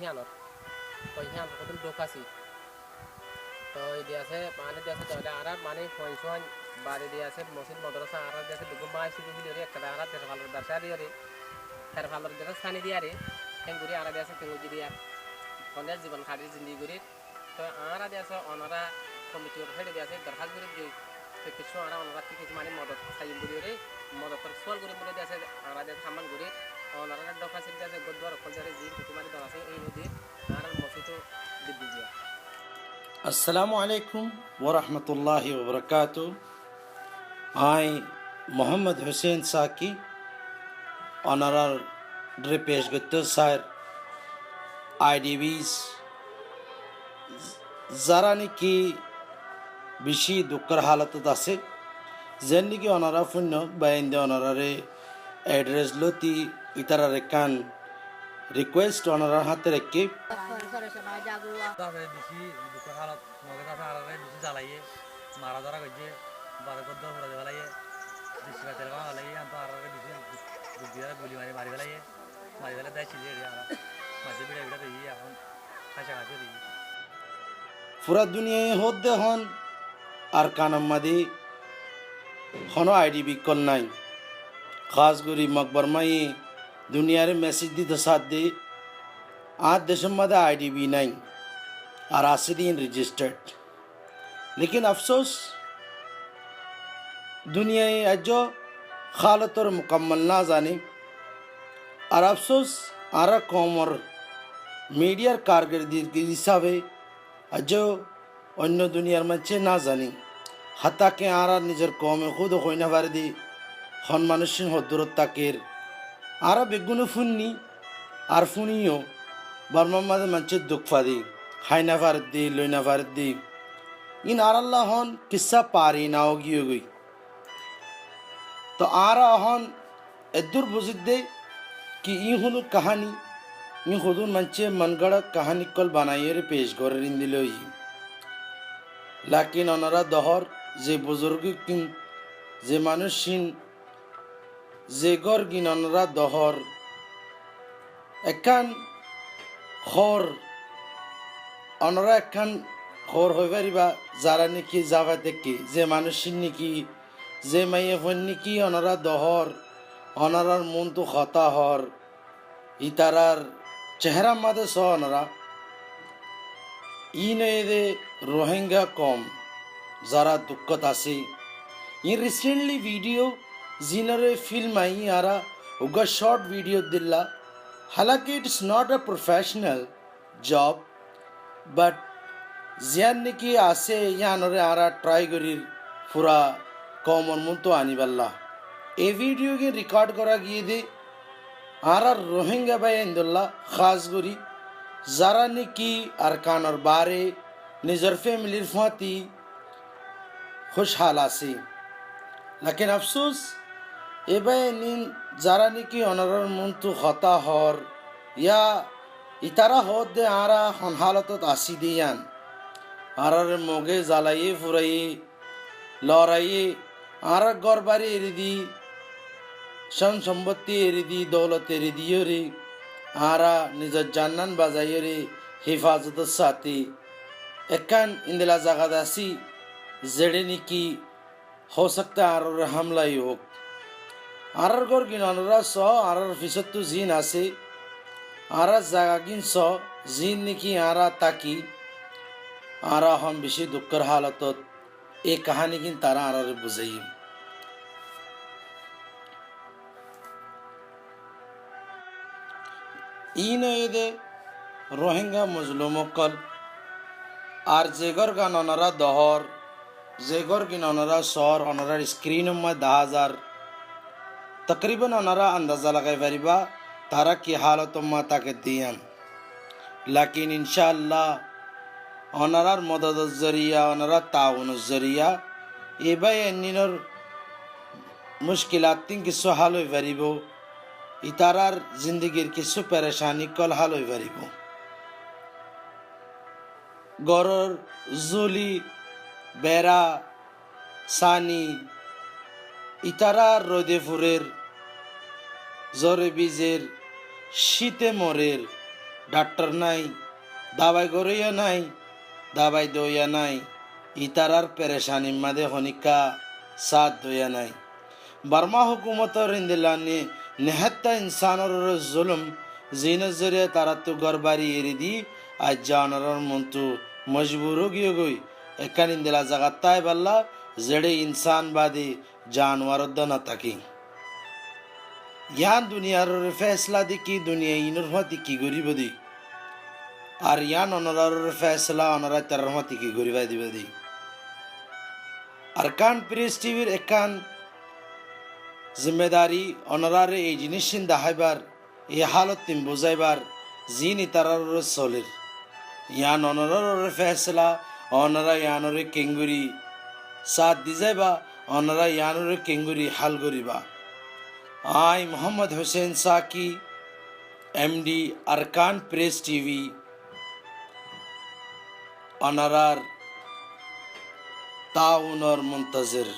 হিয়ানত ওই হিয়ান কতন দোকাছি তো এই দিয়ে আছে মানে দিয়ে আছে তাহলে আর মানে পয়সা বাড়ি দিয়ে আছে মসজিদ মাদ্রাসা আর দিয়ে আছে দুগো মাই শুধু হিলি রে একটা আর দেশ ভালো ব্যবসা দিয়ে রে তার ভালো দেশ স্থানে দিয়ে রে হেঙ্গুরি আর দিয়ে আছে তেঙ্গুজি দিয়া কন্যা জীবন খাড়ি জিন্দি করি তো আর দিয়ে আছে অনারা কমিটির হেডে দিয়ে আছে দরখাস্ত করে দিয়ে তো কিছু আর অনারা কিছু মানে মদত সাইন করি রে মদতর সোয়াল করে বলে দিয়ে আছে আর দিয়ে সামান করি অনারা দরখাস্ত দিয়ে আছে গদবার কলজারে জি কিছু মানে দর আছে এই নদীর আর মসজিদ দিব্যি দিয়া আসসালামু আলাইকুম ওরহমতুল্লাহি ওবরকাত আই মোহাম্মদ হুসেন সাকি অনারার পেশ করতে স্যার আইডিবিস যারা নাকি বেশি দুঃখের হালতত আছে যেন নাকি অনারা শূন্য বাইন্দে অনারারে এড্রেস লতি ইতারারে কান রিকোয়েস্ট অনারার হাতে রেখে তারপরে বেশি দুঃখের হালত মগে তারপরে আলাদা বেশি জ্বালাইয়ে মারা ধরা করছে বারো কদ্দর ঘুরা দেওয়া লাগে বেশি তেল বানা লাগে তো আর বেশি দুঃখ দিয়ে গুলি মারি ফেলাইয়ে মারি ফেলে দেয় ছিলিয়ে মাঝে বিড়া বিড়া দিয়ে এখন খাসা খাসে দিই পুরা দুনিয়ায় হত দে হন আর কানাম্মাদি হন আইডিবি কল নাই খাস করি মকবর মাই দুনিয়ার মেসেজ দিতে সাথ দে আর দেশের মধ্যে আইডিবি নাই আর আছে দিন রেজিস্টার্ড লেকিন আফসোস দুনিয়ায় আজ খালতর মুকম্মল না জানে আর আফসোস আর কমর মিডিয়ার কারকির্দির হিসাবে আজ অন্য দুনিয়ার মধ্যে না জানি হাতাকে আর নিজের কমে খুদ হই না পারে দি হন মানুষের হদ্দুরত তাকের আর বেগুনে ফুননি আর ফুনিও বর্মার মাঝে মানুষের দুঃখ ফাদি খাই না ফারত দি লই না ফারত দি ইন আর আল্লাহ হন কিসা পারি নাও গিয়ে গই তো আর হন এদুর বুঝিত দে কি ই হলো কাহানি ই হদুন মানুষে মনগড়া কাহানি কল বানাইয়ের পেশ করে রিন দিল লাকিন ওনারা দহর যে বুজুর্গ কিন যে মানুষিন যে গর গিন ওনারা দহর একান খর ওনারা একান খর হয়ে পারিবা যারা নাকি যাবা দেখি যে মানুষিন নাকি যে মাইয়ে ফোন নাকি ওনারা দহর ওনারার মন তো হতা হর ইতারার চেহারা মাদে সহ ওনারা ই নয়ে রোহিঙ্গা কম যারা দুঃখত আছে ই রিসেন্টলি ভিডিও জিনরে ফিল্ম আই আরা উগা শর্ট ভিডিও দিল্লা হালাকি it's not a professional job but জিয়ান নাকি আছে ইয়ানরে আরা ট্রাই করির পুরা কমর মন তো আনিবাল্লা এই ভিডিওকে রেকর্ড করা গিয়ে দে আর রোহিঙ্গা ভাই আইন্দুল্লাহ খাস করি যারা নাকি আর কানর বারে নিজের ফ্যামিলির ফাঁতি খুশহাল আছে লেকিন আফসোস এবার নিন যারা নাকি অনারার মন তো হতা হর ইয়া ইতারা হত দে আরা হন হালতত আসি দিয়ান আর মগে জ্বালাইয়ে ফুরাইয়ে লড়াইয়ে আর গড় বাড়ি এরি দি সন সম্পত্তি এরি দি দৌলত এরি দিও রে আরা নিজের জান্নান বাজাইয়ে রে হেফাজতের সাথে একান ইন্দিলা জাগাত আসি যেড়ে নাকি हो सकता है আর হামলাই হোক আর গর গিন অনরা স আর ফিসত তো জিন আছে আর জাগা গিন স জিন নাকি আরা তাকি আরা হম বেশি দুঃখের হালতত এই কাহানি কিন তারা আর বুঝাই ই নয়ে রোহিঙ্গা মজলুমকল আর জেগর গান অনারা দহর জেগর কিন অনারা সর অনারার স্ক্রিন মধ্যে 10,000 তকরিবান অনারা আন্দাজা লাগাই পারিবা তারা কি হালত তাকে দিয়ান লাকিন ইনশাআল্লাহ অনারার মদদের জরিয়া অনারা তাউনের জরিয়া এবাই এনিনর মুশকিলাত তিন কিছু হাল হয়ে পারিব ইতারার জিন্দগির কিছু পেরেশানি কল হাল হয়ে পারিব গরর জুলি বেড়া সানি ইতারা রোদে ফুরের জরে বীজের শীতে মরের ডাক্তার নাই, দাবাই গড়িয়া নাই, দাবাই দইয়া নাই, ইতারার পেরেশানি মাদে হনিকা সাথ দইয়া নাই। বার্মা হুকুমতর ইন্দিলানি নেহাত্তা ইনসানর জুলুম জিনের জরিয়ে তারা তো গরবারি এরি দি আজ জানার মন্তু মজবুর গিয়ে গই এখান ইন্দিলা জাগাত তাই বাল্লা জেড়ে ইনসান বাদী জানোয়ার না থাকি। ইয়ান দুনিয়ার ফেসলা দেখি দুনিয়া ইনর মতি কি গরিব দি, আর ইয়ান অনরার ফেসলা অনরা তার মতি কি গরিবাই দিবে দি। আর কান প্রেস টিভির একান জিম্মেদারি অনরারে এই জিনিস দেখাইবার, এই হালত তিন বুঝাইবার জিনি তারার চলের। ইয়ান অনরার ফেসলা অনরা ইয়ানরে কেঙ্গুরি সাথ দি যাইবা, অনরা ইয়ানরে কেঙ্গুরি হাল করিবা। আই Mohammad Hossain Saki, MD Arakan press TV, অনারার তাউনর মুন্তজির।